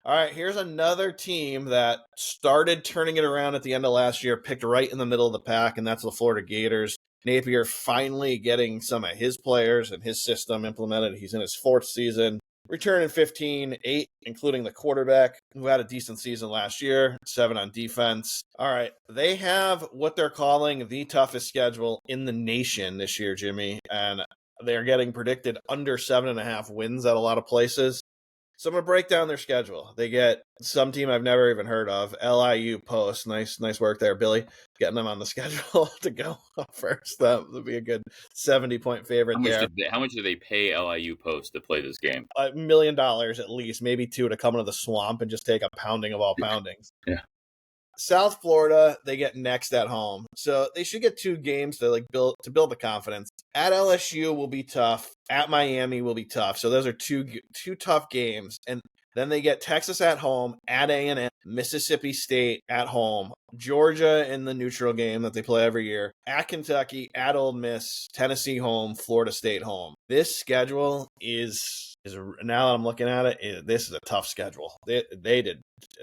All right, here's another team that started turning it around at the end of last year, picked right in the middle of the pack, and that's the Florida Gators. Napier finally getting some of his players and his system implemented. He's in his fourth season, returning 15, 8, including the quarterback, who had a decent season last year, 7 on defense. All right, they have what they're calling the toughest schedule in the nation this year, Jimmy, and they're getting predicted under 7.5 wins at a lot of places. So I'm going to break down their schedule. They get some team I've never even heard of, LIU Post. Nice work there, Billy, getting them on the schedule to go first. That would be a good 70-point favorite there. How much did they pay LIU Post to play this game? $1 million at least, maybe 2 to come into the swamp and just take a pounding of all poundings. Yeah. South Florida, they get next at home. So they should get 2 games to build the confidence. At LSU will be tough. At Miami will be tough. So those are two tough games. And then they get Texas at home, at A&M, Mississippi State at home, Georgia in the neutral game that they play every year, at Kentucky, at Ole Miss, Tennessee home, Florida State home. This schedule is now that I'm looking at it, this is a tough schedule. They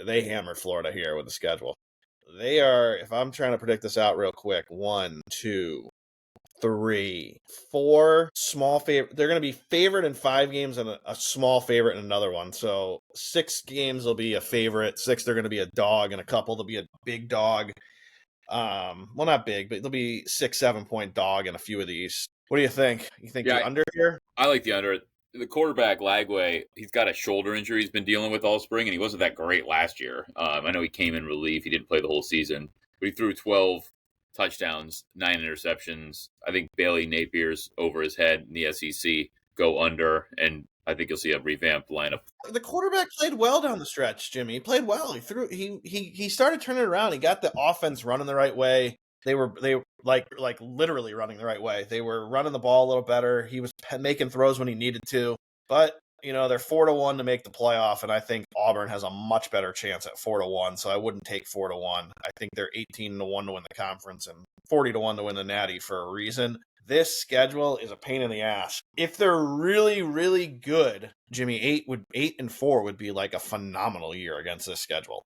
hammered Florida here with the schedule. They are, if I'm trying to predict this out real quick, 1, 2, 3, 4 small favorite. They're going to be favored in 5 games and a small favorite in another one. So 6 games will be a favorite. 6 they're going to be a dog, and a couple they'll be a big dog. Well, not big, but they'll be 6, 7-point dog in a few of these. What do you think? You think the under here? I like the under. The quarterback, Lagway, he's got a shoulder injury he's been dealing with all spring, and he wasn't that great last year. I know he came in relief. He didn't play the whole season, but he threw 12 touchdowns, 9 interceptions. I think Bailey Napier's over his head in the SEC, go under, and I think you'll see a revamped lineup. The quarterback played well down the stretch, Jimmy. He played well. He started turning it around. He got the offense running the right way. They were like literally running the right way. They were running the ball a little better. He was making throws when he needed to. But, they're 4-1 to make the playoff, and I think Auburn has a much better chance at 4-1, so I wouldn't take 4-1. I think they're 18-1 to win the conference and 40-1 to win the Natty for a reason. This schedule is a pain in the ass. If they're really, really good, Jimmy, 8-4 would be like a phenomenal year against this schedule.